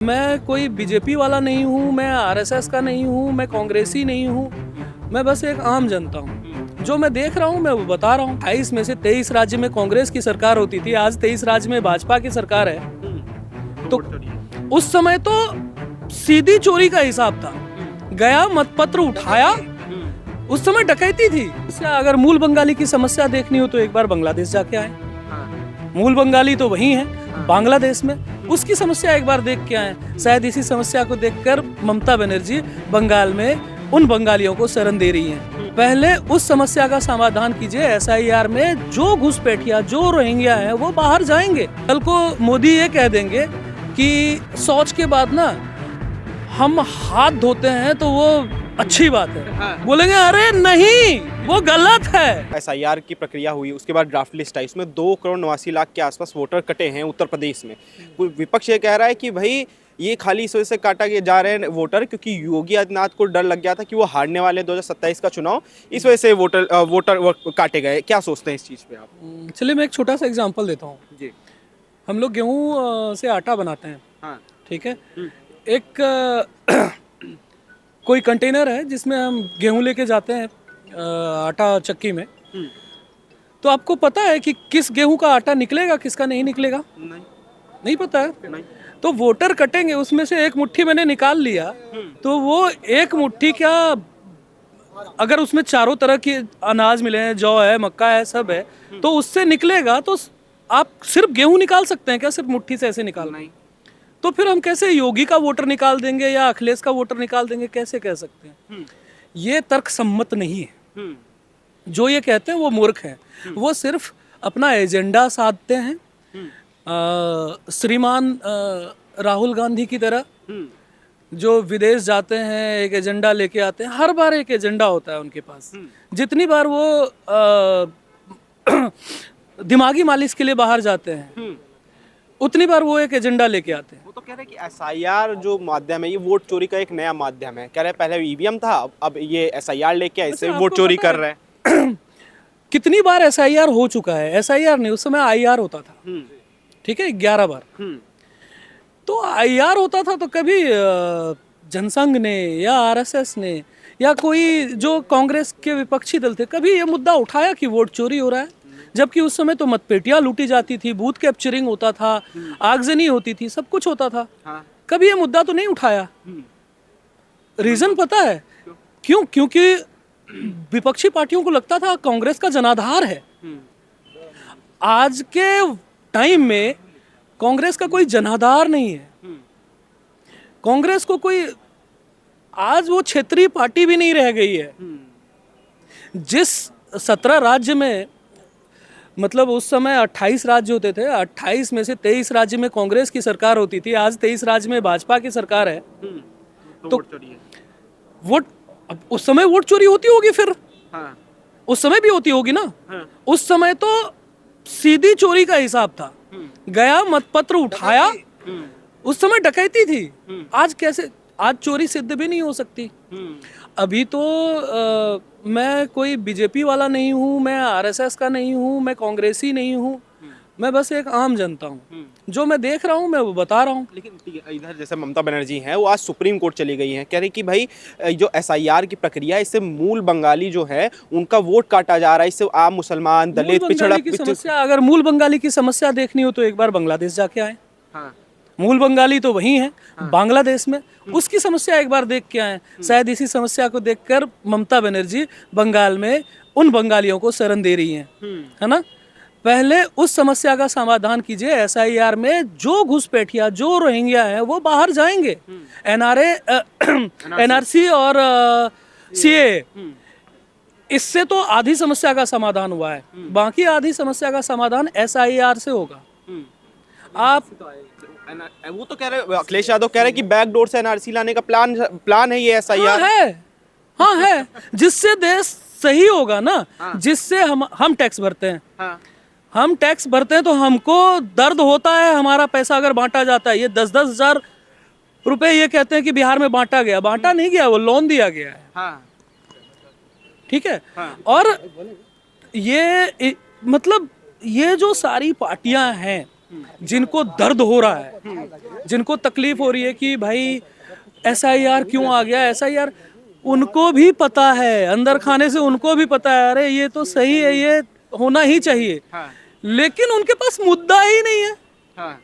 मैं कोई बीजेपी वाला नहीं हूँ, मैं आरएसएस का नहीं हूँ, मैं कांग्रेसी नहीं हूँ, मैं बस एक आम जनता हूँ। जो मैं देख रहा हूँ मैं वो बता रहा हूँ। 28 में से 23 राज्य में कांग्रेस की सरकार होती थी, आज 23 राज्य में भाजपा की सरकार है। तो उस समय तो सीधी चोरी का हिसाब था, गया मतपत्र उठाया, उस समय डकैती थी। अगर मूल बंगाली की समस्या देखनी हो तो एक बार बांग्लादेश जाके आए, मूल बंगाली तो वही है बांग्लादेश में, उसकी समस्या एक बार देख के आए। शायद इसी समस्या को देखकर ममता बनर्जी बंगाल में उन बंगालियों को शरण दे रही हैं। पहले उस समस्या का समाधान कीजिए। एसआईआर में जो घुसपैठिया, जो रोहिंग्या हैं वो बाहर जाएंगे। कल को मोदी ये कह देंगे कि शौच के बाद ना हम हाथ धोते हैं तो वो अच्छी बात है, बोलेंगे अरे नहीं वो गलत है। एसआईआर की प्रक्रिया हुई, उसके बाद ड्राफ्ट लिस्ट आई, उसमें 2,89,00,000 के आसपास वोटर कटे हैं उत्तर प्रदेश में। विपक्ष ये कह रहा है कि भाई ये खाली इस वजह से काटा जा रहे हैं वोटर क्योंकि योगी आदित्यनाथ को डर लग गया था कि वो हारने वाले 2027 का चुनाव, इस वजह से वोटर काटे गए। क्या सोचते हैं इस चीज़ पे आप? चलिए मैं एक छोटा सा एग्जांपल देता हूँ जी। हम लोग गेहूँ से आटा बनाते हैं, हाँ। ठीक है। एक कोई कंटेनर है जिसमें हम गेहूं लेके जाते हैं आटा चक्की में। तो आपको पता है कि किस गेहूं का आटा निकलेगा, किसका नहीं निकलेगा? नहीं पता है। नहीं। तो वोटर कटेंगे, उसमें से एक मुट्ठी मैंने निकाल लिया, तो वो एक मुट्ठी क्या, अगर उसमें चारों तरह के अनाज मिले हैं, जौ है, मक्का है, सब है, तो उससे निकलेगा। तो आप सिर्फ गेहूं निकाल सकते हैं क्या? सिर्फ मुट्ठी से ऐसे निकालना ही? तो फिर हम कैसे योगी का वोटर निकाल देंगे या अखिलेश का वोटर निकाल देंगे? कैसे कह सकते हैं? ये तर्क सम्मत नहीं है। जो ये कहते हैं वो मूर्ख हैं। वो सिर्फ अपना एजेंडा साधते हैं, श्रीमान राहुल गांधी की तरह, जो विदेश जाते हैं एक एजेंडा लेके आते हैं। हर बार एक एजेंडा होता है उनके पास। जितनी बार वो दिमागी मालिश के लिए बाहर जाते हैं उतनी बार वो एक एजेंडा लेके आते हैं। वो तो कह रहे हैं कि एसआईआर जो माध्यम है ये वोट चोरी का एक नया माध्यम है। कह रहे हैं पहले ईवीएम था, अब ये एसआईआर लेके ऐसे वोट चोरी कर रहे हैं। कितनी बार एसआईआर हो चुका है? एसआईआर नहीं, उस समय आईआर होता था, ठीक है, 11 बार। तो आईआर होता था तो कभी जनसंघ ने या आरएसएस ने या कोई जो कांग्रेस के विपक्षी दल थे कभी ये मुद्दा उठाया कि वोट चोरी हो रहा है? जबकि उस समय तो मतपेटियां लूटी जाती थी, बूथ कैप्चरिंग होता था, आगजनी होती थी, सब कुछ होता था। कभी ये मुद्दा तो नहीं उठाया। रीजन पता है क्यों? क्योंकि विपक्षी पार्टियों को लगता था कांग्रेस का जनाधार है। आज के टाइम में कांग्रेस का कोई जनाधार नहीं है। कांग्रेस को कोई, आज वो क्षेत्रीय पार्टी भी नहीं रह गई है। जिस 17 राज्य में, मतलब उस समय 28 राज्य होते थे, 28 में से 23 राज्य में कांग्रेस की सरकार होती थी, आज 23 राज्य में भाजपा की सरकार है। तो वोट, उस समय वोट चोरी होती होगी फिर। उस समय भी होती होगी ना। उस समय तो सीधी चोरी का हिसाब था, गया मतपत्र उठाया, उस समय डकैती थी। आज कैसे? आज चोरी सिद्ध भी नहीं हो सकती। अभी तो मैं कोई बीजेपी वाला नहीं हूँ, मैं आरएसएस का नहीं हूँ, मैं कांग्रेसी नहीं हूँ, मैं बस एक आम जनता हूँ। जो मैं देख रहा हूँ मैं वो बता रहा हूँ। लेकिन इधर जैसे ममता बनर्जी हैं वो आज सुप्रीम कोर्ट चली गई हैं, कह रही कि भाई जो एसआईआर की प्रक्रिया है इससे मूल बंगाली जो है उनका वोट काटा जा रहा है, इससे आम मुसलमान, दलित, पिछड़ा समस्या, अगर मूल बंगाली की समस्या देखनी हो तो एक बार बांग्लादेश जाके आए। मूल बंगाली तो वही है बांग्लादेश में, उसकी समस्या एक बार देख के आए। शायद इसी समस्या को देखकर ममता बनर्जी बंगाल में उन बंगालियों को शरण दे रही हैं, है ना। पहले उस समस्या का समाधान कीजिए। एसआईआर में जो घुसपैठिया, जो रोहिंग्या हैं वो बाहर जाएंगे। एनआरसी और सीए, इससे तो आधी समस्या का समाधान हुआ है, बाकी आधी समस्या का समाधान एसआईआर से होगा। आप वो तो कह रहे, अखिलेश यादव कह रहे कि बैकडोर से एनआरसी लाने का प्लान है ये एसआईआर। हाँ है, जिससे देश सही होगा ना। जिससे हम टैक्स भरते हैं, हम टैक्स भरते हैं तो हमको दर्द होता है हमारा पैसा अगर बांटा जाता है। ये 10-10 हजार रुपए ये कहते हैं कि बिहार में बांटा गया, बांटा नहीं गया, वो लोन दिया गया है। ठीक है। और ये मतलब ये जो सारी पार्टियां हैं जिनको दर्द हो रहा है, जिनको तकलीफ हो रही है कि भाई SIR क्यों आ गया, SIR, उनको भी पता है, अंदर खाने से उनको भी पता है, अरे ये तो सही है, ये होना ही चाहिए, लेकिन उनके पास मुद्दा ही नहीं है।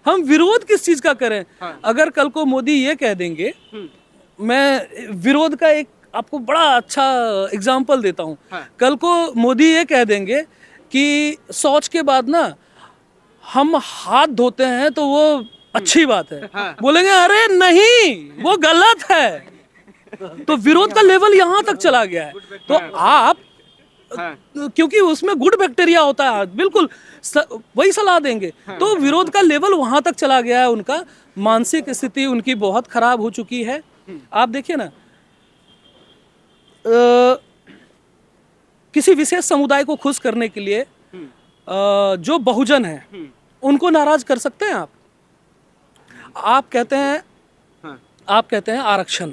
हम विरोध किस चीज का करें? अगर कल को मोदी ये कह देंगे, मैं विरोध का एक आपको बड़ा अच्छा एग्जाम्पल देता हूँ, कल को मोदी ये कह देंगे कि शौच के बाद ना हम हाथ धोते हैं तो वो अच्छी बात है, बोलेंगे अरे नहीं वो गलत है। तो विरोध का लेवल यहां तक चला गया है। तो आप क्योंकि उसमें गुड बैक्टीरिया होता है, बिल्कुल वही सलाह देंगे। तो विरोध का लेवल वहां तक चला गया है, उनका मानसिक स्थिति उनकी बहुत खराब हो चुकी है। आप देखिए ना, किसी विशेष समुदाय को खुश करने के लिए जो बहुजन है उनको नाराज कर सकते हैं आप कहते हैं आरक्षण।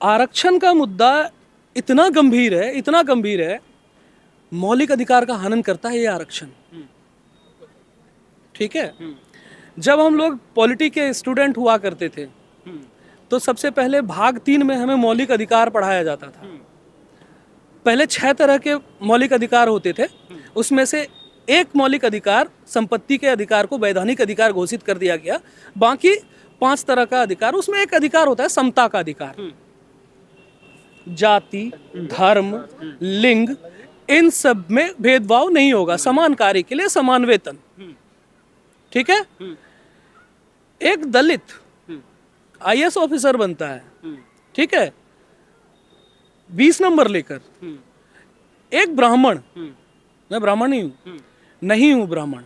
आरक्षण का मुद्दा इतना गंभीर है, मौलिक अधिकार का हनन करता है ये आरक्षण, ठीक है। जब हम लोग पॉलिटी के स्टूडेंट हुआ करते थे तो सबसे पहले भाग 3 में हमें मौलिक अधिकार पढ़ाया जाता था। पहले 6 तरह के मौलिक अधिकार होते थे, उसमें से एक मौलिक अधिकार, संपत्ति के अधिकार को वैधानिक अधिकार घोषित कर दिया गया। बाकी 5 तरह का अधिकार, उसमें एक अधिकार होता है समता का अधिकार। जाति, धर्म, लिंग, इन सब में भेदभाव नहीं होगा, समान कार्य के लिए समान वेतन, ठीक है। एक दलित IAS ऑफिसर बनता है, ठीक है, 20 नंबर लेकर। एक ब्राह्मण, मैं ब्राह्मण नहीं हूं ब्राह्मण,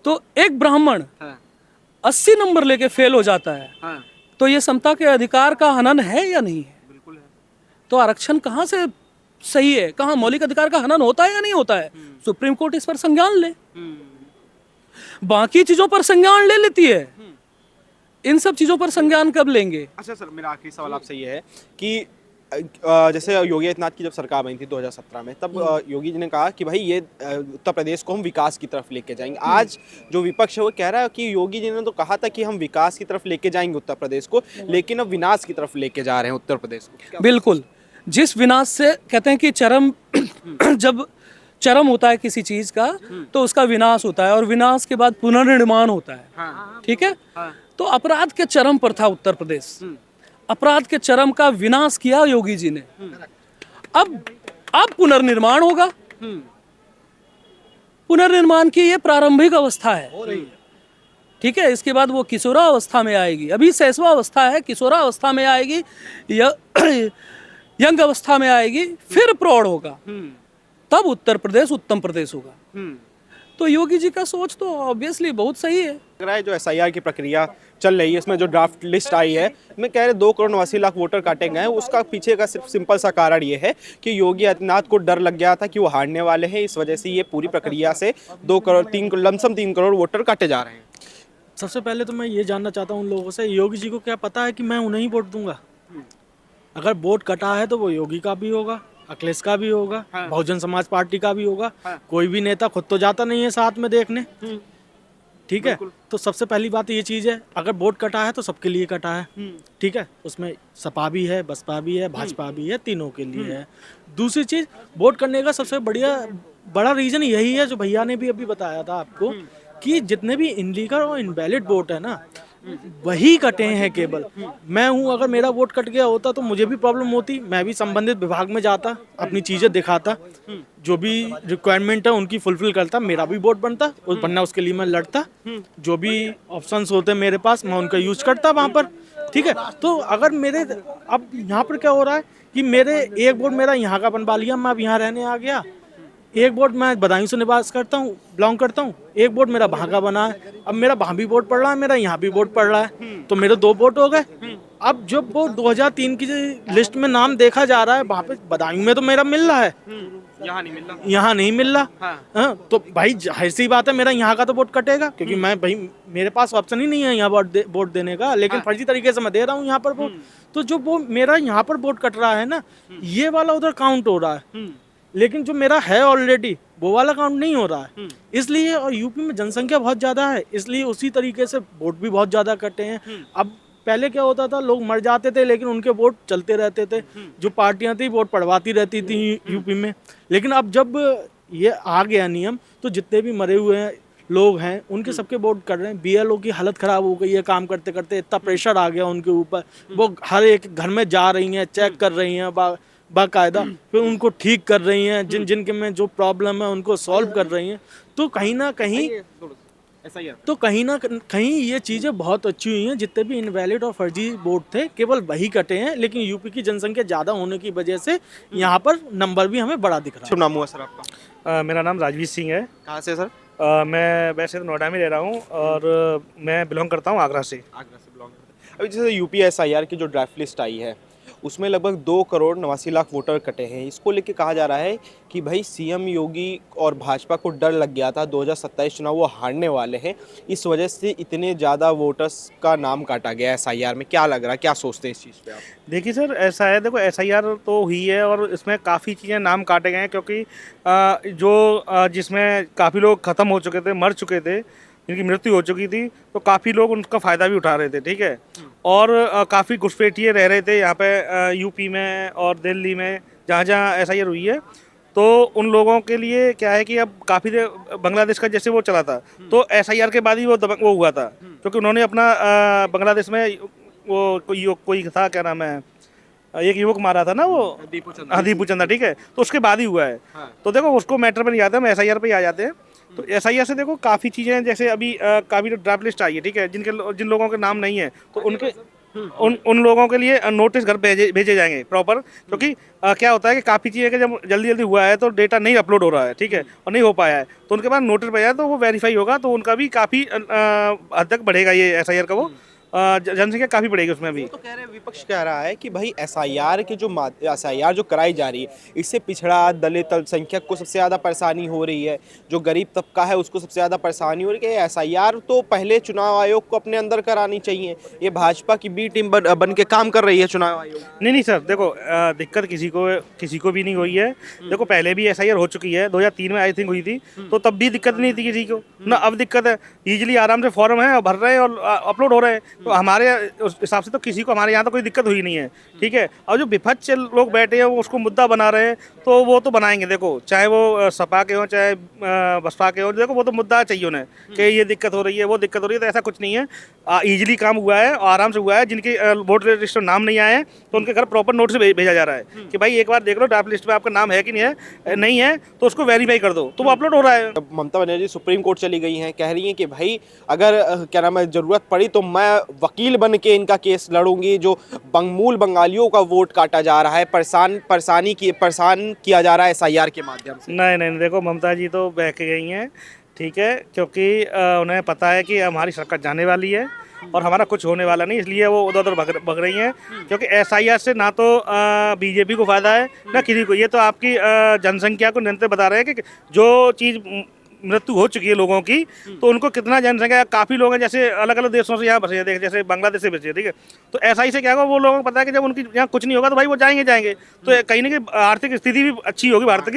तो एक ब्राह्मण 80 नंबर लेके फेल हो जाता है, तो ये समता के अधिकार का हनन है या नहीं है? बिल्कुल है। तो आरक्षण कहाँ से सही है, कहाँ मौलिक अधिकार का हनन होता है या नहीं होता है? सुप्रीम कोर्ट इस पर संज्ञान ले, बाकी चीजों पर संज्ञान ले लेती है, इन सब चीजों पर संज्ञान कब लेंगे? अच्छा सर, मेरा आखिरी सवाल आपसे ये है कि जैसे योगी आदित्यनाथ की जब सरकार बनी थी 2017 में, तब योगी जी ने कहा कि भाई ये उत्तर प्रदेश को हम विकास की तरफ लेके जाएंगे। आज जो विपक्ष है वो कह रहा है कि योगी जी ने तो कहा था कि हम विकास की तरफ लेके जाएंगे उत्तर प्रदेश को, लेकिन अब विनाश की तरफ लेके जा रहे हैं उत्तर प्रदेश को। बिल्कुल, जिस विनाश से कहते हैं कि चरम जब चरम होता है किसी चीज का तो उसका विनाश होता है, और विनाश के बाद पुनर्निर्माण होता है, ठीक है। तो अपराध के चरम पर था उत्तर प्रदेश, अपराध के चरम का विनाश किया योगी जी ने। अब पुनर्निर्माण होगा, पुनर्निर्माण की ये प्रारंभिक अवस्था है, ठीक है। इसके बाद वो किशोरावस्था में आएगी, अभी शैशवावस्था है, किशोरावस्था में आएगी, यंग अवस्था में आएगी, फिर प्रौढ़ होगा, तब उत्तर प्रदेश उत्तम प्रदेश होगा। तो योगी जी का सोच तो ऑब्वियसली बहुत सही है। लग रहा है जो SIR की प्रक्रिया चल रही है, इसमें जो ड्राफ्ट लिस्ट आई है, मैं कह रहे 2 करोड़ 89 लाख वोटर काटे गए हैं, उसका पीछे का सिर्फ सिंपल सा कारण ये है कि योगी आदित्यनाथ को डर लग गया था कि वो हारने वाले हैं, इस वजह से ये पूरी प्रक्रिया से 2 करोड़ 3 करोड़ वोटर काटे जा रहे हैं। सबसे पहले तो मैं ये जानना चाहता हूँ उन लोगों से, योगी जी को क्या पता है कि मैं उन्हें ही वोट दूंगा? अगर वोट कटा है तो वो योगी का भी होगा, अखिलेश का भी होगा, बहुजन समाज पार्टी का भी होगा। कोई भी नेता खुद तो जाता नहीं है साथ में देखने, ठीक है। तो सबसे पहली बात ये चीज़ है, अगर वोट कटा है तो सबके लिए कटा है, ठीक है। उसमें सपा भी है, बसपा भी है, भाजपा भी है, तीनों के लिए है। दूसरी चीज़, वोट करने का सबसे बड़ा रीज़न यही है जो भैया ने भी अभी बताया था आपको, कि जितने भी इनलीगल और इनवैलिड वोट है ना, वही कटे हैं केवल। मैं हूँ, अगर मेरा वोट कट गया होता तो मुझे भी प्रॉब्लम होती, मैं भी संबंधित विभाग में जाता, अपनी चीज़ें दिखाता, जो भी रिक्वायरमेंट है उनकी फुलफिल करता, मेरा भी वोट बनता, वरना उसके लिए मैं लड़ता, जो भी ऑप्शंस होते मेरे पास मैं उनका यूज करता वहाँ पर, ठीक है। तो अगर मेरे अब यहाँ पर क्या हो रहा है कि मेरे एक वोट मेरा यहाँ का बनवा लिया, मैं अब यहाँ रहने आ गया, एक वोट मैं बदायूं से निवास करता हूँ, बिलोंग करता हूँ, एक वोट मेरा वहाँ का बना है, अब मेरा वहाँ भी वोट पड़ रहा है, मेरा यहाँ भी वोट पड़ रहा है, तो मेरे 2 वोट हो गए। अब जब वो 2003 की लिस्ट में नाम देखा जा रहा है, वहाँ पे बदायूं में तो मेरा मिल रहा है, यहाँ नहीं मिल रहा। हाँ, तो भाई ऐसी बात है, मेरा यहाँ का तो वोट कटेगा, क्योंकि मैं भाई मेरे पास ऑप्शन ही नहीं है यहाँ वोट देने का, लेकिन फर्जी तरीके से मैं दे रहा हूँ यहाँ पर वोट। तो जो वो मेरा यहाँ पर वोट कट रहा है ना, ये वाला उधर काउंट हो रहा है, लेकिन जो मेरा है ऑलरेडी वो वाला काउंट नहीं हो रहा है, इसलिए। और यूपी में जनसंख्या बहुत ज़्यादा है, इसलिए उसी तरीके से वोट भी बहुत ज़्यादा कटे हैं। अब पहले क्या होता था, लोग मर जाते थे लेकिन उनके वोट चलते रहते थे, जो पार्टियां थी वोट पड़वाती रहती थी यूपी में। लेकिन अब जब ये आ गया नियम, तो जितने भी मरे हुए हैं लोग हैं उनके सबके वोट कर रहे हैं। बीएलओ की हालत ख़राब हो गई है काम करते करते, इतना प्रेशर आ गया उनके ऊपर, वो हर एक घर में जा रही हैं, चेक कर रही हैं बाकायदा, फिर उनको ठीक कर रही हैं, जिनके में जो प्रॉब्लम है उनको सॉल्व कर रही हैं। तो कहीं ना कहीं ये चीज़ें बहुत अच्छी हुई हैं। जितने भी इनवैलिड और फर्जी वोट थे केवल वही कटे हैं, लेकिन यूपी की जनसंख्या ज़्यादा होने की वजह से यहाँ पर नंबर भी हमें बड़ा दिख रहा शुभ नाम हुआ सर आपका? मेरा नाम राजवीर सिंह है। कहाँ से सर? मैं वैसे तो नोएडा में रह रहा हूँ और मैं बिलोंग करता हूँ आगरा से। आगरा से बिलोंग करते हैं। अभी जैसे यूपी एसआईआर की जो ड्राफ्ट लिस्ट आई है उसमें लगभग 2,89,00,000 वोटर कटे हैं। इसको लेके कहा जा रहा है कि भाई सीएम योगी और भाजपा को डर लग गया था 2027 चुनाव वो हारने वाले हैं, इस वजह से इतने ज़्यादा वोटर्स का नाम काटा गया एसआईआर में। क्या लग रहा है, क्या सोचते हैं इस चीज़ पे आप? देखिए सर, ऐसा है, देखो एसआईआर तो हुई है और इसमें काफ़ी चीज़ें नाम काटे गए हैं, क्योंकि जिसमें काफ़ी लोग ख़त्म हो चुके थे, मर चुके थे, जिनकी मृत्यु हो चुकी थी, तो काफ़ी लोग उनका फ़ायदा भी उठा रहे थे, ठीक है। और काफ़ी घुसपैठिए रह रहे थे यहाँ पे यूपी में और दिल्ली में, जहाँ जहाँ एसआईआर हुई है। तो उन लोगों के लिए क्या है कि अब काफ़ी देर बांग्लादेश का जैसे वो चला था, तो एसआईआर के बाद ही वो हुआ था, क्योंकि उन्होंने अपना बांग्लादेश में वो कोई था, क्या नाम है, एक युवक मारा था ना, वो दीपू चंदा, ठीक है, तो उसके बाद ही हुआ है। तो देखो उसको मैटर पर नहीं आते, हम एसआईआर पे ही आ जाते हैं। तो एसआईआर से देखो काफ़ी चीज़ें, जैसे अभी काफ़ी ड्राफ्ट लिस्ट आई है, ठीक है, जिन लोगों के नाम नहीं है, तो उनके उन लोगों के लिए नोटिस घर भेजे जाएंगे प्रॉपर, क्योंकि क्या होता है कि काफ़ी चीज़ें कि जब जल्दी जल्दी हुआ है तो डेटा नहीं अपलोड हो रहा है, ठीक है, और नहीं हो पाया है, तो उनके पास नोटिस भेजा है, तो वो वेरीफाई होगा, तो उनका भी काफ़ी हद तक बढ़ेगा ये एसआईआर का, वो जनसंख्या काफ़ी बढ़ेगी उसमें भी। तो कह रहे हैं, विपक्ष कह रहा है कि भाई एसआईआर जो कराई जा रही है, इससे पिछड़ा दलित अल्पसंख्यक को सबसे ज़्यादा परेशानी हो रही है, जो गरीब तबका है उसको सबसे ज़्यादा परेशानी हो रही है। एसआईआर तो पहले चुनाव आयोग को अपने अंदर करानी चाहिए, ये भाजपा की बी टीम बन के काम कर रही है चुनाव आयोग। नहीं सर, देखो दिक्कत किसी को भी नहीं हुई है। देखो पहले भी एसआईआर हो चुकी है, 2003 में आई थिंक हुई थी, तो तब भी दिक्कत नहीं थी किसी को ना, अब दिक्कत है। ईजिली आराम से फॉर्म है, भर रहे हैं और अपलोड हो रहे हैं, तो हमारे उस हिसाब से तो किसी को हमारे यहाँ तो कोई दिक्कत हुई नहीं है, ठीक है। और जो विपक्ष लोग बैठे हैं वो उसको मुद्दा बना रहे हैं, तो वो तो बनाएंगे, देखो चाहे वो सपा के हो चाहे बसपा के हो, देखो वो तो मुद्दा चाहिए उन्हें कि ये दिक्कत हो रही है, वो दिक्कत हो रही है, तो ऐसा कुछ नहीं है। ईजिली काम हुआ है और आराम से हुआ है। जिनके वोटर लिस्ट में नाम नहीं आए हैं तो उनके घर प्रॉपर नोटिस भेजा जा रहा है कि भाई एक बार देख लो ड्राफ्ट लिस्ट में आपका नाम है कि नहीं है, तो उसको वेरीफाई कर दो, तो वो अपलोड हो रहा है। ममता बनर्जी सुप्रीम कोर्ट चली गई हैं, कह रही हैं कि भाई अगर क्या नाम है ज़रूरत पड़ी तो मैं वकील बन के इनका केस लड़ूंगी, जो मूल बंगालियों का वोट काटा जा रहा है, परेशान किया जा रहा है एसआईआर के माध्यम से। नहीं, देखो ममता जी तो बहक गई हैं, ठीक है, क्योंकि उन्हें पता है कि हमारी सरकार जाने वाली है और हमारा कुछ होने वाला नहीं, इसलिए वो उधर उधर भग रही हैं। क्योंकि एसआईआर से ना तो बीजेपी को फायदा है ना किसी को, ये तो आपकी जनसंख्या को निरंतर बता रहे हैं कि जो चीज़ मृत्यु हो चुकी है लोगों की, तो उनको कितना जनसंख्या, काफ़ी लोग हैं जैसे अलग अलग देशों से यहाँ बसे हैं, जैसे बांग्लादेश से बसे, ठीक है। तो एसआई से क्या होगा, वो लोगों को पता है कि जब उनकी यहाँ कुछ नहीं होगा तो भाई वो जाएंगे। तो कहीं ना कहीं आर्थिक स्थिति भी अच्छी होगी भारत की।